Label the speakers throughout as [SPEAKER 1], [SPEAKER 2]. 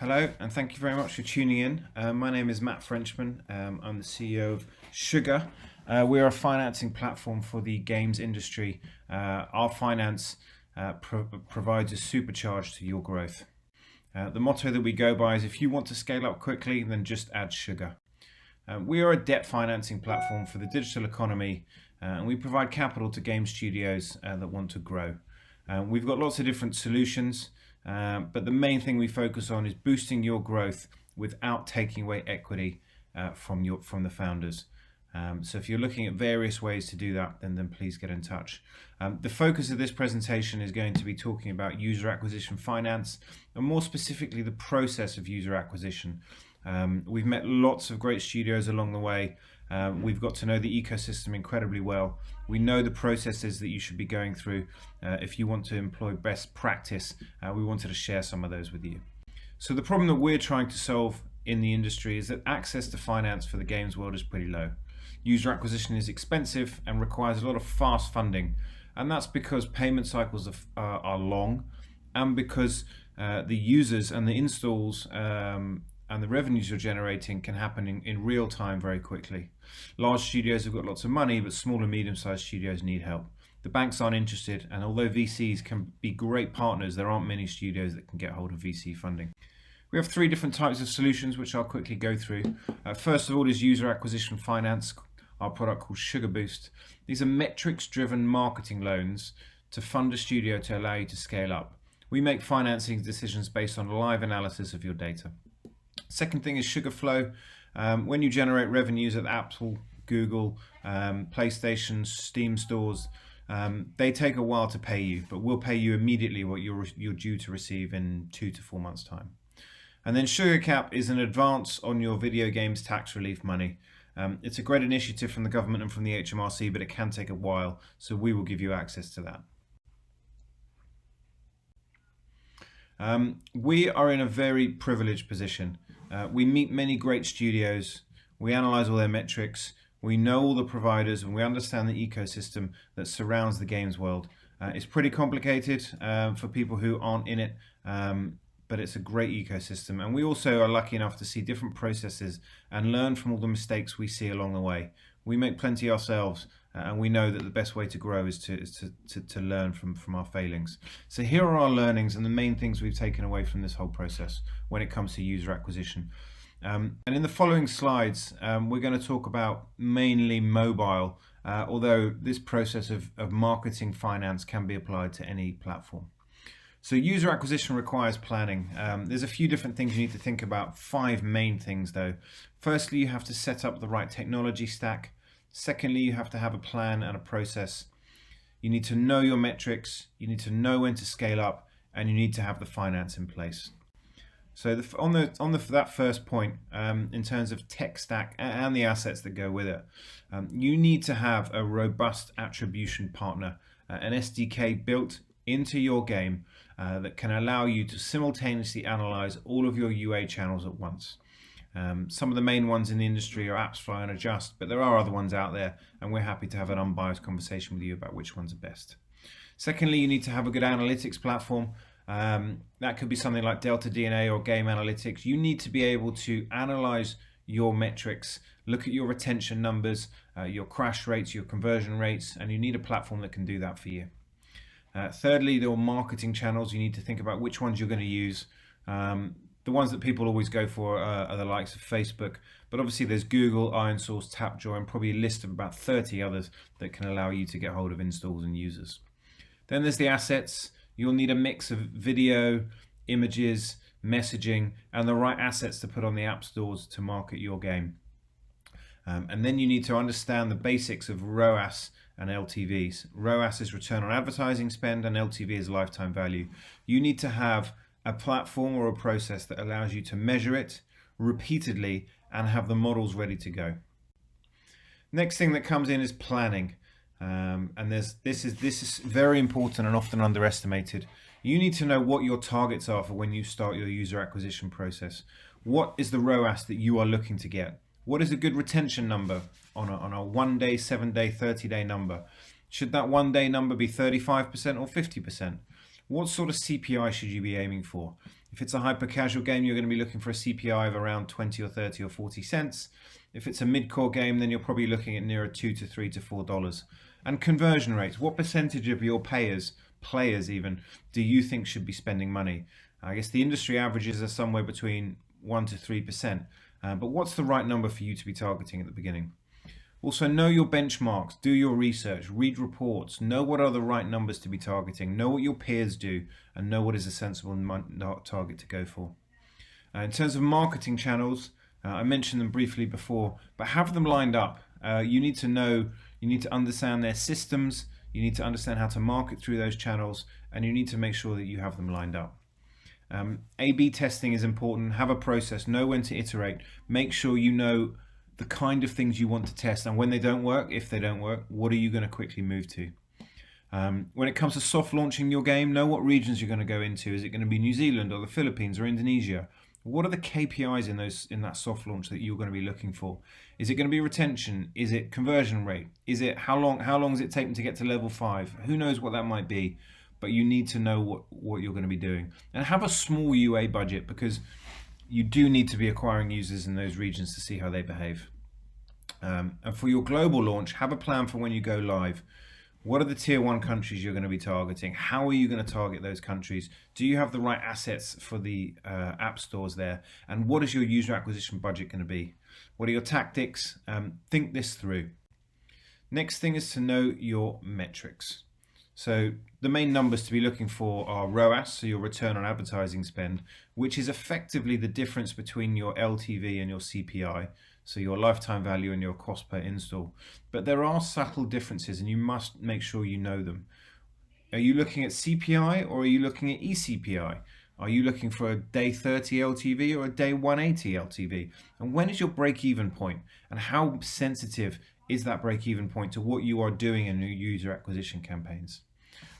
[SPEAKER 1] Hello, and thank you very much for tuning in. My name is Matt Frenchman. I'm the CEO of Sugar. We're a financing platform for the games industry. Our finance provides a supercharge to your growth. The motto that we go by is if you want to scale up quickly, then just add Sugar. We are a debt financing platform for the digital economy, and we provide capital to game studios that want to grow. We've got lots of different solutions. But the main thing we focus on is boosting your growth without taking away equity from the founders. So if you're looking at various ways to do that, then please get in touch. The focus of this presentation is going to be talking about user acquisition finance, and more specifically the process of user acquisition. We've met lots of great studios along the way. We've got to know the ecosystem incredibly well. We know the processes that you should be going through if you want to employ best practice. We wanted to share some of those with you. So the problem that we're trying to solve in the industry is that access to finance for the games world is pretty low. User acquisition is expensive and requires a lot of fast funding, and that's because payment cycles are long, and because the users and the installs and the revenues you're generating can happen in real time very quickly. Large studios have got lots of money, but small and medium-sized studios need help. The banks aren't interested, and although VCs can be great partners, there aren't many studios that can get hold of VC funding. We have three different types of solutions, which I'll quickly go through. First of all is user acquisition finance, our product called Sugar Boost. These are metrics-driven marketing loans to fund a studio to allow you to scale up. We make financing decisions based on live analysis of your data. Second thing is Sugar Flow. When you generate revenues at Apple, Google, PlayStation, Steam stores, they take a while to pay you, but we'll pay you immediately what you're due to receive in 2 to 4 months' time. And then Sugar Cap is an advance on your video games tax relief money. It's a great initiative from the government and from the HMRC, but it can take a while, so we will give you access to that. We are in a very privileged position. We meet many great studios, we analyze all their metrics, we know all the providers, and we understand the ecosystem that surrounds the games world. It's pretty complicated for people who aren't in it, but it's a great ecosystem. And we also are lucky enough to see different processes and learn from all the mistakes we see along the way. We make plenty ourselves, and we know that the best way to grow is to learn from our failings. So here are our learnings and the main things we've taken away from this whole process when it comes to user acquisition. And in the following slides, we're going to talk about mainly mobile, although this process of marketing finance can be applied to any platform. So user acquisition requires planning. There's a few different things you need to think about, 5 main things though. Firstly, you have to set up the right technology stack. Secondly, you have to have a plan and a process. You need to know your metrics, you need to know when to scale up, and you need to have the finance in place. So that first point, in terms of tech stack and the assets that go with it, you need to have a robust attribution partner, an SDK built into your game that can allow you to simultaneously analyze all of your UA channels at once. Some of the main ones in the industry are AppsFly and Adjust, but there are other ones out there, and we're happy to have an unbiased conversation with you about which ones are best. Secondly, you need to have a good analytics platform. That could be something like Delta DNA or Game Analytics. You need to be able to analyze your metrics, look at your retention numbers, your crash rates, your conversion rates, and you need a platform that can do that for you. Thirdly, there are marketing channels. You need to think about which ones you're going to use. The ones that people always go for are the likes of Facebook, but obviously there's Google, IronSource, Tapjoy, and probably a list of about 30 others that can allow you to get hold of installs and users. Then there's the assets. You'll need a mix of video, images, messaging, and the right assets to put on the app stores to market your game. And then you need to understand the basics of ROAS and LTVs. ROAS is return on advertising spend, and LTV is lifetime value. You need to have a platform or a process that allows you to measure it repeatedly and have the models ready to go. Next thing that comes in is planning. And this is very important and often underestimated. You need to know what your targets are for when you start your user acquisition process. What is the ROAS that you are looking to get? What is a good retention number on a 1 day, 7 day, 30 day number? Should that 1 day number be 35% or 50%? What sort of CPI should you be aiming for? If it's a hyper casual game, you're going to be looking for a CPI of around 20 or 30 or 40 cents. If it's a mid-core game, then you're probably looking at nearer $2 to $3 to $4. And conversion rates, what percentage of your players even, do you think should be spending money? I guess the industry averages are somewhere between 1 to 3%, but what's the right number for you to be targeting at the beginning? Also, know your benchmarks, do your research, read reports, know what are the right numbers to be targeting, know what your peers do, and know what is a sensible target to go for. In terms of marketing channels, I mentioned them briefly before, but have them lined up. You need to understand their systems, you need to understand how to market through those channels, and you need to make sure that you have them lined up. A/B testing is important. Have a process, know when to iterate, make sure you know the kind of things you want to test, and when they don't work, if they don't work, what are you going to quickly move to? When it comes to soft launching your game, know what regions you're going to go into. Is it going to be New Zealand or the Philippines or Indonesia? What are the KPIs in that soft launch that you're going to be looking for? Is it going to be retention? Is it conversion rate? Is it how long does it take them to get to level 5? Who knows what that might be, but you need to know what you're going to be doing. And have a small UA budget, because you do need to be acquiring users in those regions to see how they behave. And for your global launch, have a plan for when you go live. What are the tier 1 countries you're going to be targeting? How are you going to target those countries? Do you have the right assets for the app stores there? And what is your user acquisition budget going to be? What are your tactics? Think this through. Next thing is to know your metrics. So the main numbers to be looking for are ROAS, so your return on advertising spend, which is effectively the difference between your LTV and your CPI, so your lifetime value and your cost per install. But there are subtle differences, and you must make sure you know them. Are you looking at CPI or are you looking at eCPI? Are you looking for a day 30 LTV or a day 180 LTV? And when is your break-even point? And how sensitive is that break-even point to what you are doing in your user acquisition campaigns?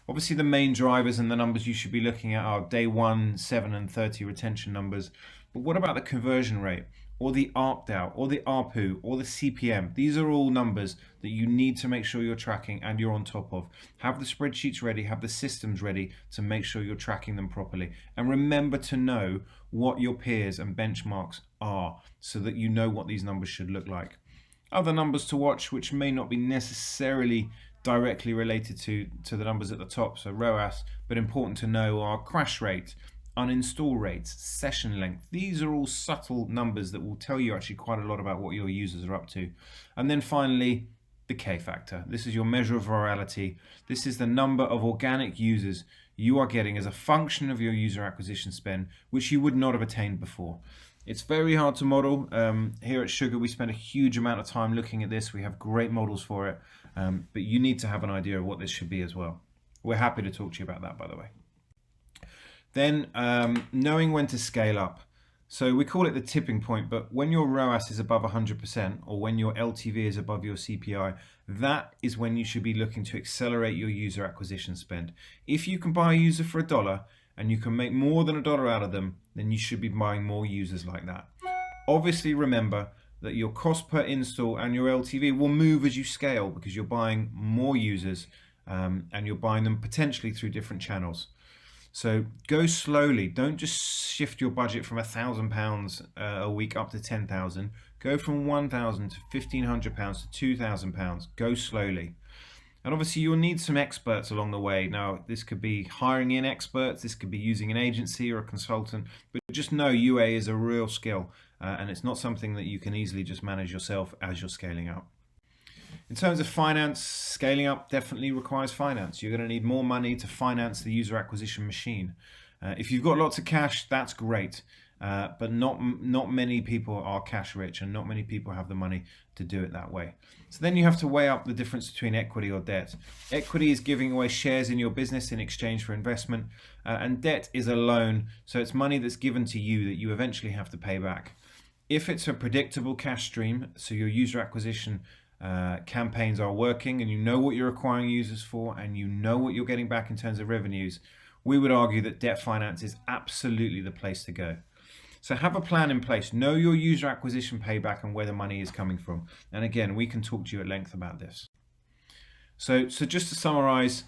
[SPEAKER 1] Obviously, the main drivers and the numbers you should be looking at are day 1, 7, and 30 retention numbers. But what about the conversion rate, or the ARPDAU, or the ARPU, or the CPM? These are all numbers that you need to make sure you're tracking and you're on top of. Have the spreadsheets ready, have the systems ready to make sure you're tracking them properly. And remember to know what your peers and benchmarks are, so that you know what these numbers should look like. Other numbers to watch, which may not be necessarily directly related to the numbers at the top, so ROAS, but important to know, are crash rate, uninstall rates, session length. These are all subtle numbers that will tell you actually quite a lot about what your users are up to. And then finally, the K factor. This is your measure of virality. This is the number of organic users you are getting as a function of your user acquisition spend, which you would not have attained before. It's very hard to model. Here at Sugar, we spend a huge amount of time looking at this. We have great models for it, but you need to have an idea of what this should be as well. We're happy to talk to you about that, by the way. Then knowing when to scale up. So we call it the tipping point, but when your ROAS is above 100%, or when your LTV is above your CPI, that is when you should be looking to accelerate your user acquisition spend. If you can buy a user for $1 and you can make more than $1 out of them, then you should be buying more users like that. Obviously, remember that your cost per install and your LTV will move as you scale, because you're buying more users and you're buying them potentially through different channels. So go slowly. Don't just shift your budget from £1,000 a week up to 10,000. Go from 1,000 to £1,500 to £2,000. Go slowly. And obviously you'll need some experts along the way. Now, this could be hiring in experts, this could be using an agency or a consultant, but just know UA is a real skill, and it's not something that you can easily just manage yourself as you're scaling up. In terms of finance, scaling up definitely requires finance. You're going to need more money to finance the user acquisition machine. If you've got lots of cash, that's great. But not many people are cash rich, and not many people have the money to do it that way. So then you have to weigh up the difference between equity or debt. Equity is giving away shares in your business in exchange for investment, and debt is a loan, so it's money that's given to you that you eventually have to pay back. If it's a predictable cash stream, so your user acquisition campaigns are working and you know what you're acquiring users for and you know what you're getting back in terms of revenues, we would argue that debt finance is absolutely the place to go. So have a plan in place. Know your user acquisition payback and where the money is coming from. And again, we can talk to you at length about this. So just to summarize,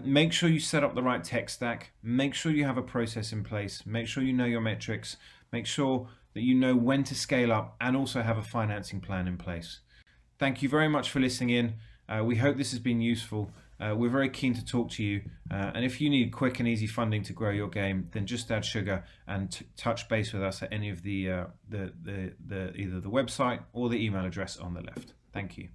[SPEAKER 1] Make sure you set up the right tech stack. Make sure you have a process in place. Make sure you know your metrics. Make sure that you know when to scale up and also have a financing plan in place. Thank you very much for listening in. We hope this has been useful. We're very keen to talk to you. And if you need quick and easy funding to grow your game, then just add sugar and touch base with us at any of the either the website or the email address on the left. Thank you.